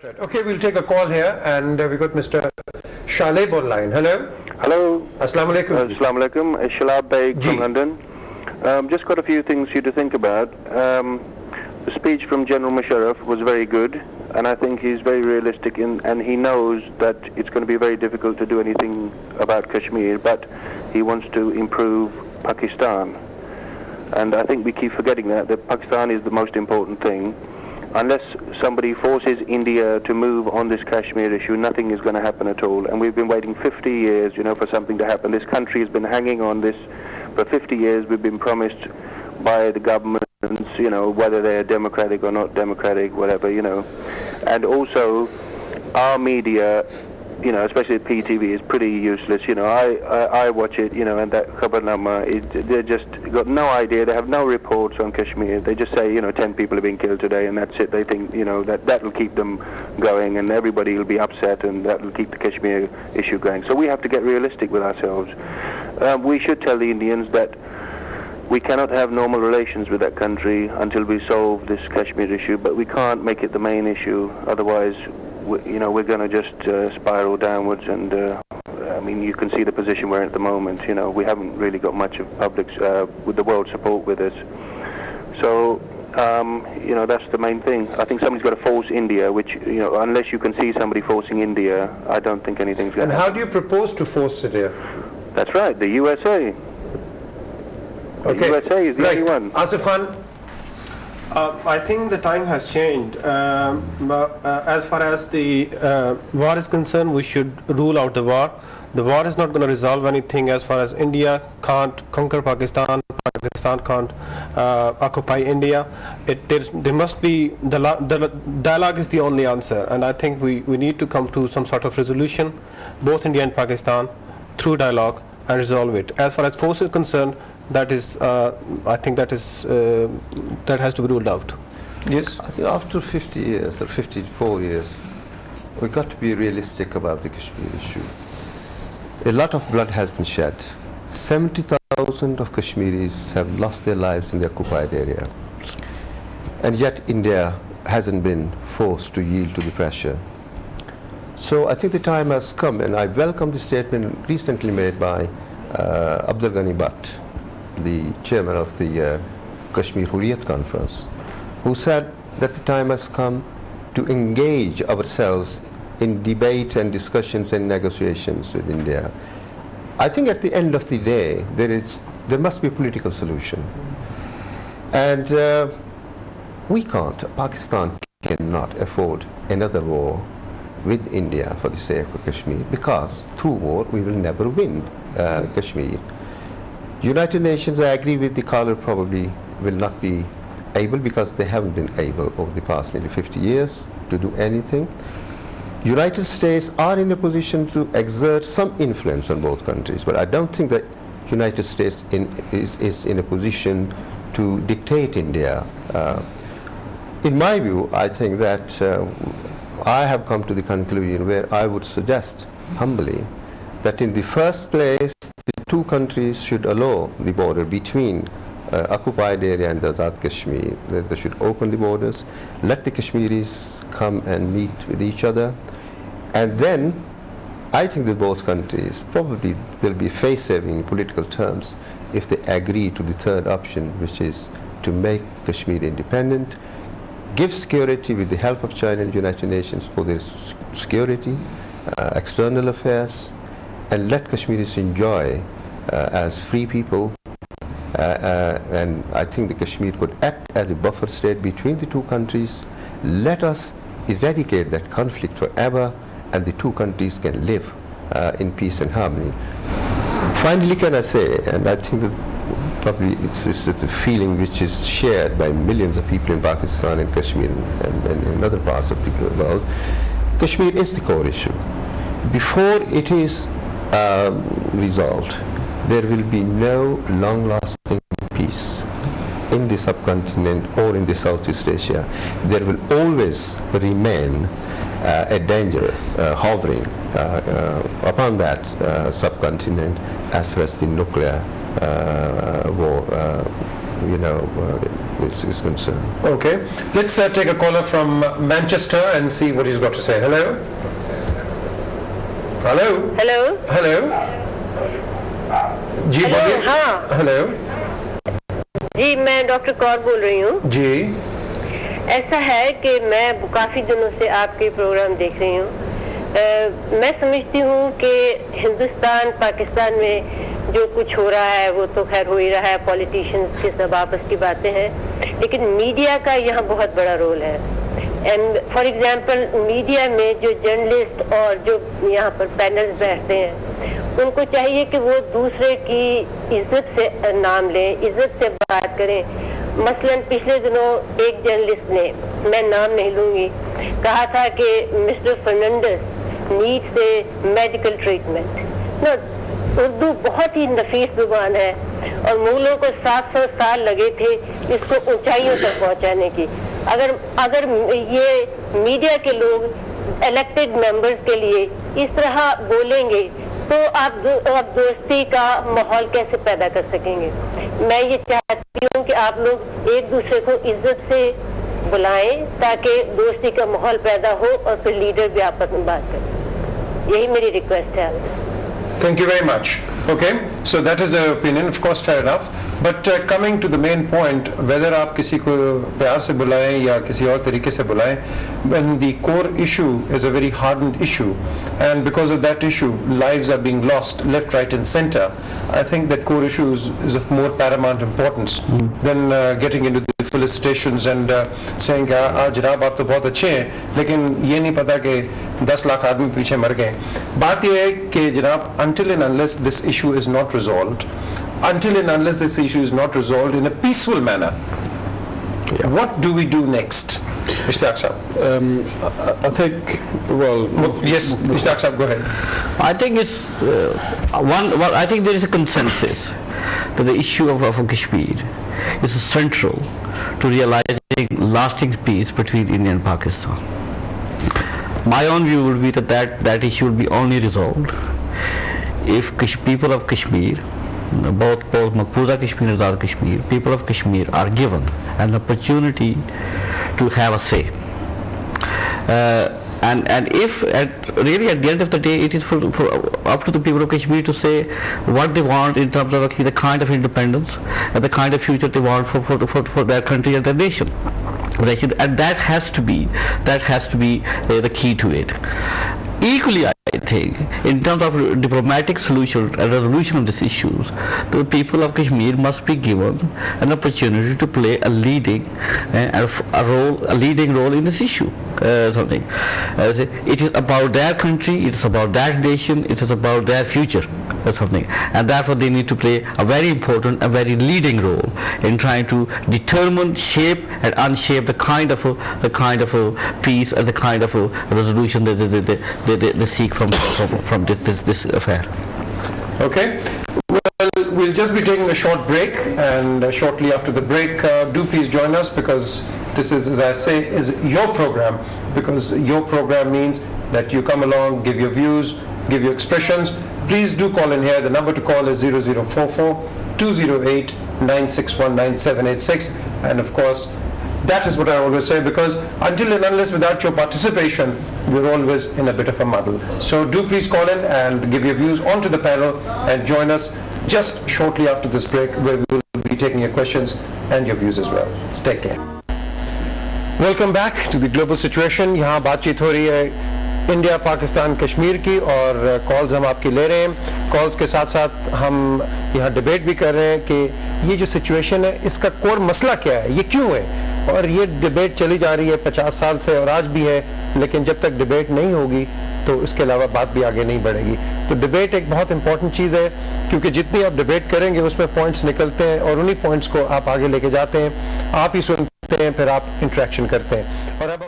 Right. Okay, we'll take a call here, and we got Mr. Shaleb online. Hello. Hello. Assalamu alaikum. Assalamu alaikum. Shalab Beg from London. Just got a few things for you to think about. The speech from General Musharraf was very good, and I think he's very realistic and he knows that it's going to be very difficult to do anything about Kashmir, but he wants to improve Pakistan. And I think we keep forgetting that Pakistan is the most important thing. Unless somebody forces India to move on this Kashmir issue, nothing is going to happen at all. And we've been waiting 50 years, for something to happen. This country has been hanging on this for 50 years. We've been promised by the governments, whether they're democratic or not democratic, whatever, And also, our media, especially the PTV, is pretty useless. I watch it, and that Khabarnama, they just got no idea. They have no reports on Kashmir. They just say, 10 people have been killed today, and that's it. They think, that will keep them going, and everybody will be upset, and that will keep the Kashmir issue going. So we have to get realistic with ourselves. We should tell the Indians that we cannot have normal relations with that country until we solve this Kashmir issue, but we can't make it the main issue. Otherwise, we're going to just spiral downwards, and you can see the position we're in at the moment. We haven't really got much of public's with the world support with us. So, that's the main thing. I think somebody's got to force India, which, unless you can see somebody forcing India, I don't think anything's going to happen. And how do you propose to force India? That's right, the USA. Okay. The USA is the only one. Asif Khan? I think the time has changed. As far as the war is concerned, we should rule out the war. The war is not going to resolve anything as far as India can't conquer Pakistan, Pakistan can't occupy India. There must be, the dialogue is the only answer, and I think we need to come to some sort of resolution, both India and Pakistan, through dialogue and resolve it. As far as force is concerned, that is, I think that has to be ruled out. Yes. I think after 50 years or 54 years, we've got to be realistic about the Kashmir issue. A lot of blood has been shed. 70,000 of Kashmiris have lost their lives in the occupied area. And yet India hasn't been forced to yield to the pressure. So I think the time has come, and I welcome the statement recently made by Abdul Ghani Bhatt, the chairman of the Kashmir Hurriyat Conference, who said that the time has come to engage ourselves in debate and discussions and negotiations with India. I think at the end of the day, there must be a political solution. And Pakistan cannot afford another war with India for the sake of Kashmir, because through war we will never win Kashmir. United Nations, I agree with the caller, probably will not be able, because they haven't been able over the past nearly 50 years to do anything. United States are in a position to exert some influence on both countries, but I don't think that United States is in a position to dictate India. In my view, I think that I have come to the conclusion where I would suggest humbly that in the first place, the two countries should allow the border between occupied area and Azad Kashmir. They should open the borders, let the Kashmiris come and meet with each other, and then I think that both countries, probably they'll be face-saving in political terms if they agree to the third option, which is to make Kashmir independent, give security with the help of China and United Nations for their security, external affairs, and let Kashmiris enjoy as free people. And I think the Kashmir could act as a buffer state between the two countries. Let us eradicate that conflict forever, and the two countries can live in peace and harmony. Finally, can I say, and I think that probably it's a feeling which is shared by millions of people in Pakistan and Kashmir and in other parts of the world, Kashmir is the core issue. Before it is resolved, there will be no long-lasting peace in the subcontinent or in the Southeast Asia. There will always remain a danger hovering upon that subcontinent as far as the nuclear war is concerned. Okay. Let's take a caller from Manchester and see what he's got to say. Hello? Hello? Hello Hello? जी hello बोलिए. हाँ Hello? जी मैं doctor Kaur बोल रही हूँ. जी. ऐसा है कि मैं काफ़ी दिनों से आपके प्रोग्राम देख रही हूँ. मैं समझती हूँ कि हिंदुस्तान पाकिस्तान में जो कुछ हो रहा है वो तो खैर हो ही रहा है, पॉलिटिशियंस के सब आपस की बातें हैं, लेकिन मीडिया का यहाँ बहुत बड़ा रोल है. एंड फॉर एग्जांपल मीडिया में जो जर्नलिस्ट और जो यहाँ पर पैनल्स बैठते हैं उनको चाहिए कि वो दूसरे की इज्जत से नाम लें, इज्जत से बात करें. मसलन पिछले दिनों एक जर्नलिस्ट ने, मैं नाम नहीं लूंगी, कहा था कि mister Fernandes needs a medical treatment. Urdu बहुत ही नफीस जुबान है और मुगलों को 700 साल लगे थे इसको ऊंचाइयों तक पहुंचाने की. अगर ये मीडिया के लोग इलेक्टेड मेंबर्स के लिए इस तरह बोलेंगे तो आप दोस्ती का माहौल कैसे पैदा कर सकेंगे. मैं ये चाहती हूँ कि आप लोग एक दूसरे को इज्जत से बुलाएं ताकि दोस्ती का माहौल पैदा हो और फिर लीडर भी आपस में बात करें. यही मेरी रिक्वेस्ट है. Thank you very much. Okay, so that is an opinion, of course, fair enough. But coming to the main point, whether आप किसी को प्यार से बुलाएं या किसी और तरीके से बुलाएं, when the core issue is a very hardened issue, and because of that issue, lives are being lost left, right, and center. I think that core issue is of more paramount importance than getting into the felicitations and saying जनाब आप तो बहुत अच्छे हैं, लेकिन ये नहीं पता कि 10 लाख आदमी पीछे मर गए. बात यह है कि जनाब until and unless this issue is not resolved, in a peaceful manner, what do we do next? Ishtaq Saab. I think, well... Yes, Ishtaq Saab, go ahead. I think it's I think there is a consensus that the issue of Kashmir is central to realizing lasting peace between India and Pakistan. My own view would be that issue will be only resolved if people of Kashmir, both Maqbooza Kashmir and Azad Kashmir, people of Kashmir are given an opportunity to have a say. And if really at the end of the day it is for up to the people of Kashmir to say what they want in terms of the kind of independence and the kind of future they want for their country and their nation. And that has to be the key to it. Equally, I think, in terms of diplomatic solution and resolution of these issues, the people of Kashmir must be given an opportunity to play a leading role in this issue. It is about their country, it is about their nation, it is about their future. And therefore they need to play a very important, a very leading role in trying to determine, shape and unshape the kind of a peace and the kind of a resolution that they seek from this affair. Okay. Well, we'll just be taking a short break, and shortly after the break, do please join us, because this is, as I say, is your program, because your program means that you come along, give your views, give your expressions. Please do call in here. The number to call is 0044-208-961-9786. And of course, that is what I always say, because until and unless without your participation, we're always in a bit of a muddle. So do please call in and give your views onto the panel and join us just shortly after this break, where we will be taking your questions and your views as well. Take care. Welcome back to the global situation. यहाँ बातचीत हो रही है India, Pakistan, Kashmir की, और calls हम आपकी ले रहे हैं. कॉल्स के साथ साथ हम यहाँ डिबेट भी कर रहे हैं कि ये जो सिचुएशन है इसका कोर मसला क्या है, ये क्यों है. और ये डिबेट चली जा रही है 50 साल से और आज भी है, लेकिन जब तक डिबेट नहीं होगी तो इसके अलावा बात भी आगे नहीं बढ़ेगी. तो डिबेट एक बहुत इंपॉर्टेंट चीज़ है, क्योंकि जितनी आप डिबेट करेंगे उसमें पॉइंट्स निकलते हैं और उन्हीं पॉइंट्स को आप आगे लेके जाते हैं, आप ही सुनते हैं, फिर आप इंटरेक्शन करते हैं. और अब